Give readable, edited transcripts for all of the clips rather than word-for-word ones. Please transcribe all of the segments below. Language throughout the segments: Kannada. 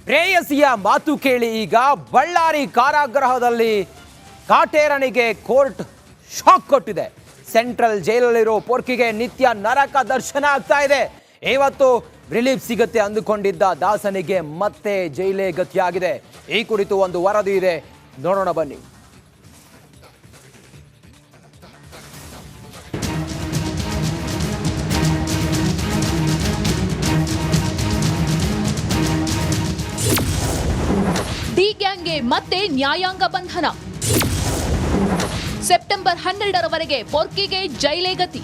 ಪ್ರೇಯಸಿಯ ಮಾತು ಕೇಳಿ ಈಗ ಬಳ್ಳಾರಿ ಕಾರಾಗೃಹದಲ್ಲಿ ಕಾಟೇರನಿಗೆ ಕೋರ್ಟ್ ಶಾಕ್ ಕೊಟ್ಟಿದೆ. ಸೆಂಟ್ರಲ್ ಜೈಲಲ್ಲಿರೋ ಪೊರ್ಕಿಗೆ ನಿತ್ಯ ನರಕ ದರ್ಶನ ಆಗ್ತಾ ಇದೆ. ಇವತ್ತು ರಿಲೀಫ್ ಸಿಗುತ್ತೆ ಅಂದುಕೊಂಡಿದ್ದ ದಾಸನಿಗೆ ಮತ್ತೆ ಜೈಲೇ ಗತಿಯಾಗಿದೆ. ಈ ಕುರಿತು ಒಂದು ವರದಿ ಇದೆ, ನೋಡೋಣ ಬನ್ನಿ. ಡಿ ಗ್ಯಾಂಗ್ಗೆ ಮತ್ತೆ ನ್ಯಾಯಾಂಗ ಬಂಧನ. ಸೆಪ್ಟೆಂಬರ್ 12ರವರೆಗೆ ಪೊರ್ಕಿಗೆ ಜೈಲೇ ಗತಿ.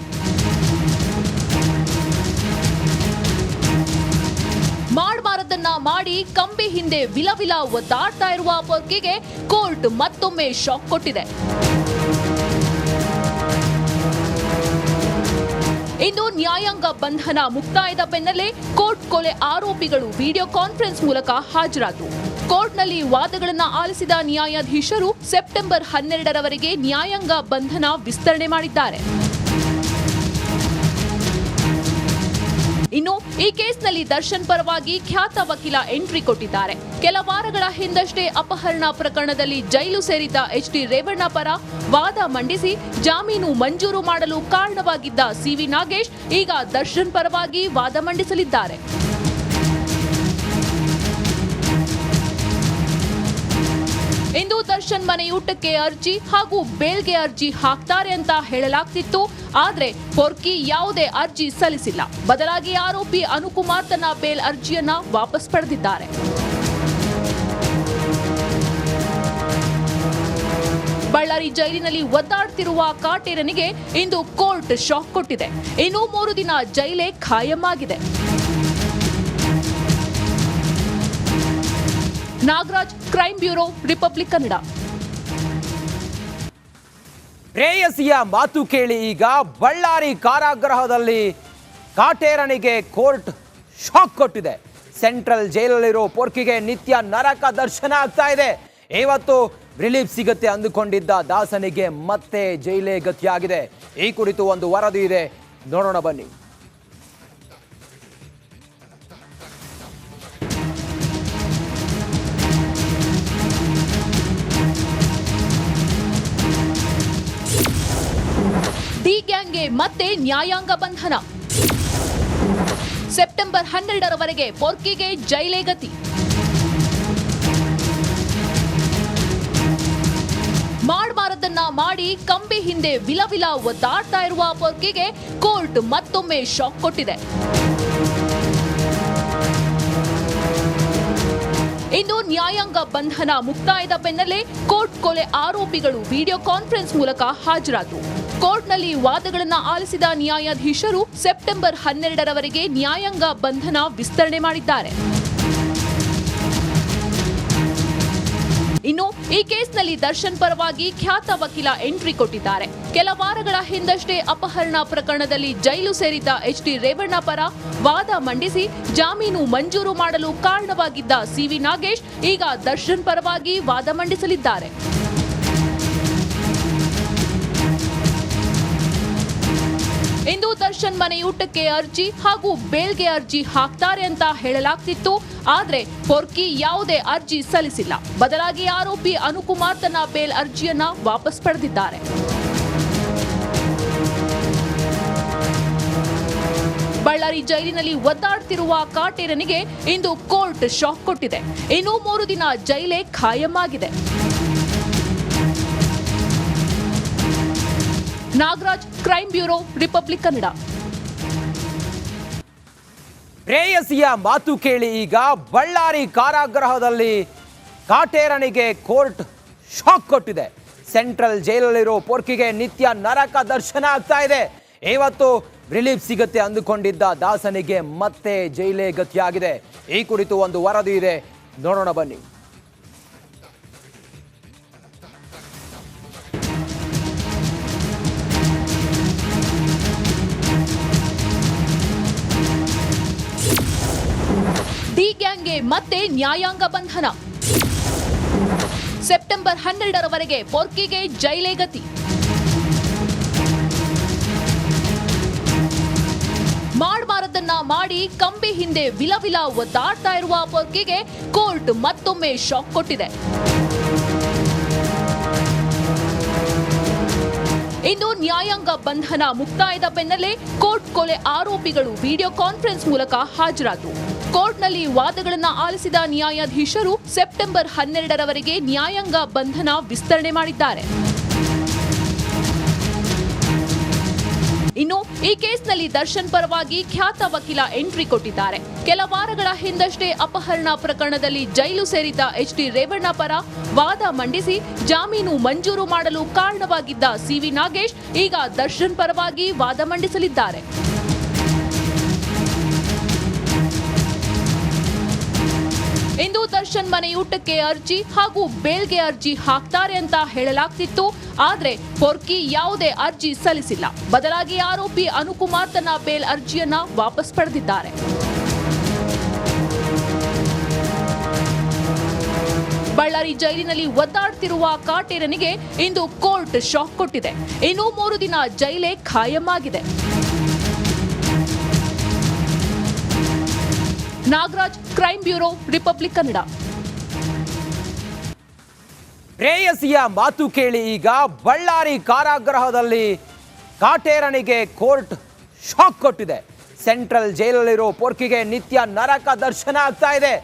ಮಾಡಬಾರದನ್ನ ಮಾಡಿ ಕಂಬಿ ಹಿಂದೆ ವಿಲವಿಲ ಒದ್ದಾಡ್ತಾ ಇರುವ ಪೊರ್ಕಿಗೆ ಕೋರ್ಟ್ ಮತ್ತೊಮ್ಮೆ ಶಾಕ್ ಕೊಟ್ಟಿದೆ. ಇಂದು ನ್ಯಾಯಾಂಗ ಬಂಧನ ಮುಕ್ತಾಯದ ಬೆನ್ನಲ್ಲೇ ಕೋರ್ಟ್ ಕೊಲೆ ಆರೋಪಿಗಳು ವಿಡಿಯೋ ಕಾನ್ಫರೆನ್ಸ್ ಮೂಲಕ ಹಾಜರಾದರು. ಕೋರ್ಟ್ನಲ್ಲಿ ವಾದಗಳನ್ನು ಆಲಿಸಿದ ನ್ಯಾಯಾಧೀಶರು ಸೆಪ್ಟೆಂಬರ್ 12ರವರೆಗೆ ನ್ಯಾಯಾಂಗ ಬಂಧನ ವಿಸ್ತರಣೆ ಮಾಡಿದ್ದಾರೆ. ಇನ್ನು ಈ ಕೇಸ್ನಲ್ಲಿ ದರ್ಶನ್ ಪರವಾಗಿ ಖ್ಯಾತ ವಕೀಲ ಎಂಟ್ರಿ ಕೊಟ್ಟಿದ್ದಾರೆ. ಕೆಲ ವಾರಗಳ ಹಿಂದಷ್ಟೇ ಅಪಹರಣ ಪ್ರಕರಣದಲ್ಲಿ ಜೈಲು ಸೇರಿದ್ದ ಎಚ್.ಡಿ. ರೇವಣ್ಣ ಪರ ವಾದ ಮಂಡಿಸಿ ಜಾಮೀನು ಮಂಜೂರು ಮಾಡಲು ಕಾರಣವಾಗಿದ್ದ ಸಿ.ವಿ. ನಾಗೇಶ್ ಈಗ ದರ್ಶನ್ ಪರವಾಗಿ ವಾದ ಮಂಡಿಸಲಿದ್ದಾರೆ. ಇಂದು ದರ್ಶನ್ ಮನೆಯೂಟಕ್ಕೆ ಅರ್ಜಿ ಹಾಗೂ ಬೇಲ್ಗೆ ಅರ್ಜಿ ಹಾಕ್ತಾರೆ ಅಂತ ಹೇಳಲಾಗ್ತಿತ್ತು. ಆದ್ರೆ ಪೊರ್ಕಿ ಯಾವುದೇ ಅರ್ಜಿ ಸಲ್ಲಿಸಿಲ್ಲ. ಬದಲಾಗಿ ಆರೋಪಿ ಅನುಕುಮಾರ್ ತನ್ನ ಬೇಲ್ ಅರ್ಜಿಯನ್ನ ವಾಪಸ್ ಪಡೆದಿದ್ದಾರೆ. ಬಳ್ಳಾರಿ ಜೈಲಿನಲ್ಲಿ ಒದ್ದಾಡ್ತಿರುವ ಕಾಟೇರನಿಗೆ ಇಂದು ಕೋರ್ಟ್ ಶಾಕ್ ಕೊಟ್ಟಿದೆ. ಇನ್ನು 3 ದಿನ ಜೈಲೇ ಖಾಯಂ ಆಗಿದೆ. Nagaraj, crime bureau, Republic Kannada. ಪ್ರೇಯಸಿಯ ಮಾತು ಕೇಳಿ ಈಗ ಬಳ್ಳಾರಿ ಕಾರಾಗೃಹದಲ್ಲಿ ಕಾಟೇರನಿಗೆ ಕೋರ್ಟ್ ಶಾಕ್ ಕೊಟ್ಟಿದೆ. ಸೆಂಟ್ರಲ್ ಜೈಲಲ್ಲಿರೋ ಪೊರ್ಕಿಗೆ ನಿತ್ಯ ನರಕ ದರ್ಶನ ಆಗ್ತಾ ಇದೆ. ಇವತ್ತು ರಿಲೀಫ್ ಸಿಗುತ್ತೆ ಅಂದುಕೊಂಡಿದ್ದ ದಾಸನಿಗೆ ಮತ್ತೆ ಜೈಲೇ ಗತಿಯಾಗಿದೆ. ಈ ಕುರಿತು ಒಂದು ವರದಿ ಇದೆ, ನೋಡೋಣ ಬನ್ನಿ. ಡಿ ಗ್ಯಾಂಗ್ಗೆ ಮತ್ತೆ ನ್ಯಾಯಾಂಗ ಬಂಧನ. ಸೆಪ್ಟೆಂಬರ್ 12ರವರೆಗೆ ಪೊರ್ಕಿಗೆ ಜೈಲೇ ಗತಿ. ಮಾಡಬಾರದನ್ನ ಮಾಡಿ ಕಂಬಿ ಹಿಂದೆ ವಿಲವಿಲ ಒದ್ದಾಡ್ತಾ ಇರುವ ಪೊರ್ಕಿಗೆ ಕೋರ್ಟ್ ಮತ್ತೊಮ್ಮೆ ಶಾಕ್ ಕೊಟ್ಟಿದೆ. ಇಂದು ನ್ಯಾಯಾಂಗ ಬಂಧನ ಮುಕ್ತಾಯದ ಬೆನ್ನಲ್ಲೇ ಕೋರ್ಟ್ ಕೊಲೆ ಆರೋಪಿಗಳು ವಿಡಿಯೋ ಕಾನ್ಫರೆನ್ಸ್ ಮೂಲಕ ಹಾಜರಾದರು. ಕೋರ್ಟ್ನಲ್ಲಿ ವಾದಗಳನ್ನು ಆಲಿಸಿದ ನ್ಯಾಯಾಧೀಶರು ಸೆಪ್ಟೆಂಬರ್ 12ರವರೆಗೆ ನ್ಯಾಯಾಂಗ ಬಂಧನ ವಿಸ್ತರಣೆ ಮಾಡಿದ್ದಾರೆ. ಇನ್ನು ಈ ಕೇಸ್ನಲ್ಲಿ ದರ್ಶನ್ ಪರವಾಗಿ ಖ್ಯಾತ ವಕೀಲ ಎಂಟ್ರಿ ಕೊಟ್ಟಿದ್ದಾರೆ. ಕೆಲ ವಾರಗಳ ಹಿಂದಷ್ಟೇ ಅಪಹರಣ ಪ್ರಕರಣದಲ್ಲಿ ಜೈಲು ಸೇರಿದ್ದ ಎಚ್.ಡಿ. ರೇವಣ್ಣ ಪರ ವಾದ ಮಂಡಿಸಿ ಜಾಮೀನು ಮಂಜೂರು ಮಾಡಲು ಕಾರಣವಾಗಿದ್ದ ಸಿ.ವಿ. ನಾಗೇಶ್ ಈಗ ದರ್ಶನ್ ಪರವಾಗಿ ವಾದ ಮಂಡಿಸಲಿದ್ದಾರೆ. ಇಂದು ದರ್ಶನ್ ಮನೆಯೂಟಕ್ಕೆ ಅರ್ಜಿ ಹಾಗೂ ಬೇಲ್ಗೆ ಅರ್ಜಿ ಹಾಕ್ತಾರೆ ಅಂತ ಹೇಳಲಾಗ್ತಿತ್ತು. ಆದ್ರೆ ಪೊರ್ಕಿ ಯಾವುದೇ ಅರ್ಜಿ ಸಲ್ಲಿಸಿಲ್ಲ. ಬದಲಾಗಿ ಆರೋಪಿ ಅನುಕುಮಾರ್ ತನ್ನ ಬೇಲ್ ಅರ್ಜಿಯನ್ನ ವಾಪಸ್ ಪಡೆದಿದ್ದಾರೆ. ಬಳ್ಳಾರಿ ಜೈಲಿನಲ್ಲಿ ಒದ್ದಾಡ್ತಿರುವ ಕಾಟೇರನಿಗೆ ಇಂದು ಕೋರ್ಟ್ ಶಾಕ್ ಕೊಟ್ಟಿದೆ. ಇನ್ನು 3 ದಿನ ಜೈಲೇ ಖಾಯಂ ಆಗಿದೆ. Nagaraj, crime bureau, Republic Kannada. ಪ್ರೇಯಸಿಯ ಮಾತು ಕೇಳಿ ಈಗ ಬಳ್ಳಾರಿ ಕಾರಾಗೃಹದಲ್ಲಿ ಕಾಟೇರನಿಗೆ ಕೋರ್ಟ್ ಶಾಕ್ ಕೊಟ್ಟಿದೆ. ಸೆಂಟ್ರಲ್ ಜೈಲಲ್ಲಿರೋ ಪೊರ್ಕಿಗೆ ನಿತ್ಯ ನರಕ ದರ್ಶನ ಆಗ್ತಾ ಇದೆ. ಇವತ್ತು ರಿಲೀಫ್ ಸಿಗುತ್ತೆ ಅಂದುಕೊಂಡಿದ್ದ ದಾಸನಿಗೆ ಮತ್ತೆ ಜೈಲೇ ಗತಿಯಾಗಿದೆ. ಈ ಕುರಿತು ಒಂದು ವರದಿ ಇದೆ, ನೋಡೋಣ ಬನ್ನಿ. ಡಿ ಗ್ಯಾಂಗ್ಗೆ ಮತ್ತೆ ನ್ಯಾಯಾಂಗ ಬಂಧನ. ಸೆಪ್ಟೆಂಬರ್ 12ರವರೆಗೆ ಪೊರ್ಕಿಗೆ ಜೈಲೇ ಗತಿ. ಮಾಡಬಾರದನ್ನ ಮಾಡಿ ಕಂಬಿ ಹಿಂದೆ ವಿಲವಿಲ ಒದ್ದಾಡ್ತಾ ಇರುವ ಪೊರ್ಕಿಗೆ ಕೋರ್ಟ್ ಮತ್ತೊಮ್ಮೆ ಶಾಕ್ ಕೊಟ್ಟಿದೆ. ಇಂದು ನ್ಯಾಯಾಂಗ ಬಂಧನ ಮುಕ್ತಾಯದ ಬೆನ್ನಲ್ಲೇ ಕೋರ್ಟ್ ಕೊಲೆ ಆರೋಪಿಗಳು ವಿಡಿಯೋ ಕಾನ್ಫರೆನ್ಸ್ ಮೂಲಕ ಹಾಜರಾದರು. ಕೋರ್ಟ್ನಲ್ಲಿ ವಾದಗಳನ್ನು ಆಲಿಸಿದ ನ್ಯಾಯಾಧೀಶರು ಸೆಪ್ಟೆಂಬರ್ 12ರವರೆಗೆ ನ್ಯಾಯಾಂಗ ಬಂಧನ ವಿಸ್ತರಣೆ ಮಾಡಿದ್ದಾರೆ. ಇನ್ನು ಈ ಕೇಸ್ನಲ್ಲಿ ದರ್ಶನ್ ಪರವಾಗಿ ಖ್ಯಾತ ವಕೀಲ ಎಂಟ್ರಿ ಕೊಟ್ಟಿದ್ದಾರೆ. ಕೆಲ ವಾರಗಳ ಹಿಂದಷ್ಟೇ ಅಪಹರಣ ಪ್ರಕರಣದಲ್ಲಿ ಜೈಲು ಸೇರಿದ್ದ ಎಚ್.ಡಿ. ರೇವಣ್ಣ ಪರ ವಾದ ಮಂಡಿಸಿ ಜಾಮೀನು ಮಂಜೂರು ಮಾಡಲು ಕಾರಣವಾಗಿದ್ದ ಸಿ.ವಿ. ನಾಗೇಶ್ ಈಗ ದರ್ಶನ್ ಪರವಾಗಿ ವಾದ ಮಂಡಿಸಲಿದ್ದಾರೆ. ಇಂದು ದರ್ಶನ್ ಮನೆಯೂಟಕ್ಕೆ ಅರ್ಜಿ ಹಾಗೂ ಬೇಲ್ಗೆ ಅರ್ಜಿ ಹಾಕ್ತಾರೆ ಅಂತ ಹೇಳಲಾಗ್ತಿತ್ತು. ಆದ್ರೆ ಪೊರ್ಕಿ ಯಾವುದೇ ಅರ್ಜಿ ಸಲ್ಲಿಸಿಲ್ಲ. ಬದಲಾಗಿ ಆರೋಪಿ ಅನುಕುಮಾರ್ ತನ್ನ ಬೇಲ್ ಅರ್ಜಿಯನ್ನ ವಾಪಸ್ ಪಡೆದಿದ್ದಾರೆ. ಬಳ್ಳಾರಿ ಜೈಲಿನಲ್ಲಿ ಒದ್ದಾಡ್ತಿರುವ ಕಾಟೇರನಿಗೆ ಇಂದು ಕೋರ್ಟ್ ಶಾಕ್ ಕೊಟ್ಟಿದೆ. ಇನ್ನು 3 ದಿನ ಜೈಲೇ ಖಾಯಂ ಆಗಿದೆ. Nagaraj, crime bureau, Republic Kannada. ಪ್ರೇಯಸಿಯ ಮಾತು ಕೇಳಿ ಈಗ ಬಳ್ಳಾರಿ ಕಾರಾಗೃಹದಲ್ಲಿ ಕಾಟೇರನಿಗೆ ಕೋರ್ಟ್ ಶಾಕ್ ಕೊಟ್ಟಿದೆ. ಸೆಂಟ್ರಲ್ ಜೈಲಲ್ಲಿರೋ ಪೊರ್ಕಿಗೆ ನಿತ್ಯ ನರಕ ದರ್ಶನ ಆಗ್ತಾ ಇದೆ.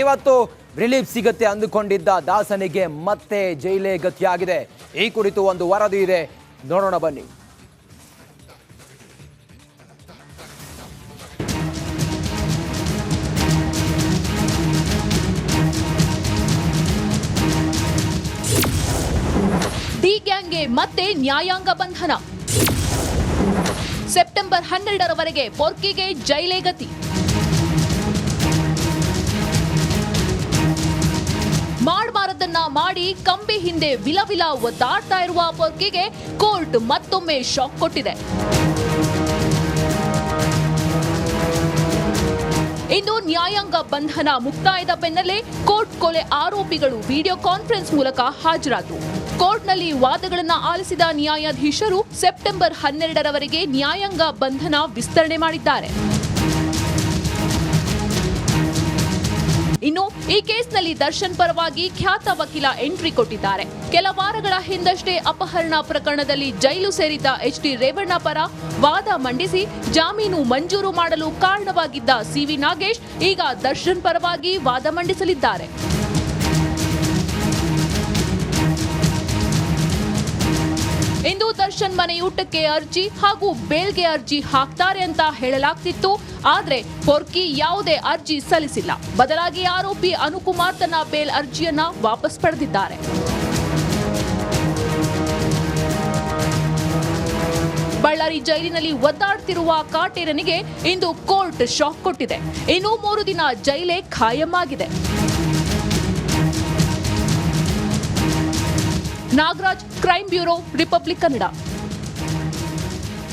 ಇವತ್ತು ರಿಲೀಫ್ ಸಿಗುತ್ತೆ ಅಂದುಕೊಂಡಿದ್ದ ದಾಸನಿಗೆ ಮತ್ತೆ ಜೈಲೇ ಗತಿಯಾಗಿದೆ. ಈ ಕುರಿತು ಒಂದು ವರದಿ ಇದೆ, ನೋಡೋಣ ಬನ್ನಿ. ಡಿ ಗ್ಯಾಂಗ್ಗೆ ಮತ್ತೆ ನ್ಯಾಯಾಂಗ ಬಂಧನ. ಸೆಪ್ಟೆಂಬರ್ 12ರವರೆಗೆ ಪೊರ್ಕಿಗೆ ಜೈಲೇ ಗತಿ. ಮಾಡಬಾರದನ್ನ ಮಾಡಿ ಕಂಬಿ ಹಿಂದೆ ವಿಲವಿಲ ಒದ್ದಾಡ್ತಾ ಇರುವ ಪೊರ್ಕಿಗೆ ಕೋರ್ಟ್ ಮತ್ತೊಮ್ಮೆ ಶಾಕ್ ಕೊಟ್ಟಿದೆ. ಇಂದು ನ್ಯಾಯಾಂಗ ಬಂಧನ ಮುಕ್ತಾಯದ ಬೆನ್ನಲ್ಲೇ ಕೋರ್ಟ್ ಕೊಲೆ ಆರೋಪಿಗಳು ವಿಡಿಯೋ ಕಾನ್ಫರೆನ್ಸ್ ಮೂಲಕ ಹಾಜರಾದರು. ಕೋರ್ಟ್ನಲ್ಲಿ ವಾದಗಳನ್ನು ಆಲಿಸಿದ ನ್ಯಾಯಾಧೀಶರು ಸೆಪ್ಟೆಂಬರ್ 12ರವರೆಗೆ ನ್ಯಾಯಾಂಗ ಬಂಧನ ವಿಸ್ತರಣೆ ಮಾಡಿದ್ದಾರೆ. ಇನ್ನು ಈ ಕೇಸ್ನಲ್ಲಿ ದರ್ಶನ್ ಪರವಾಗಿ ಖ್ಯಾತ ವಕೀಲ ಎಂಟ್ರಿ ಕೊಟ್ಟಿದ್ದಾರೆ. ಕೆಲ ವಾರಗಳ ಹಿಂದಷ್ಟೇ ಅಪಹರಣ ಪ್ರಕರಣದಲ್ಲಿ ಜೈಲು ಸೇರಿದ್ದ ಎಚ್.ಡಿ. ರೇವಣ್ಣ ಪರ ವಾದ ಮಂಡಿಸಿ ಜಾಮೀನು ಮಂಜೂರು ಮಾಡಲು ಕಾರಣವಾಗಿದ್ದ ಸಿ.ವಿ. ನಾಗೇಶ್ ಈಗ ದರ್ಶನ್ ಪರವಾಗಿ ವಾದ ಮಂಡಿಸಲಿದ್ದಾರೆ. ಇಂದು ದರ್ಶನ್ ಮನೆಯೂಟಕ್ಕೆ ಅರ್ಜಿ ಹಾಗೂ ಬೇಲ್ಗೆ ಅರ್ಜಿ ಹಾಕ್ತಾರೆ ಅಂತ ಹೇಳಲಾಗ್ತಿತ್ತು. ಆದ್ರೆ ಪೊರ್ಕಿ ಯಾವುದೇ ಅರ್ಜಿ ಸಲ್ಲಿಸಿಲ್ಲ. ಬದಲಾಗಿ ಆರೋಪಿ ಅನುಕುಮಾರ್ ತನ್ನ ಬೇಲ್ ಅರ್ಜಿಯನ್ನ ವಾಪಸ್ ಪಡೆದಿದ್ದಾರೆ. ಬಳ್ಳಾರಿ ಜೈಲಿನಲ್ಲಿ ಒದ್ದಾಡ್ತಿರುವ ಕಾಟೇರನಿಗೆ ಇಂದು ಕೋರ್ಟ್ ಶಾಕ್ ಕೊಟ್ಟಿದೆ. ಇನ್ನು 3 ದಿನ ಜೈಲೇ ಖಾಯಂ ಆಗಿದೆ. Nagaraj, crime bureau, Republic Kannada.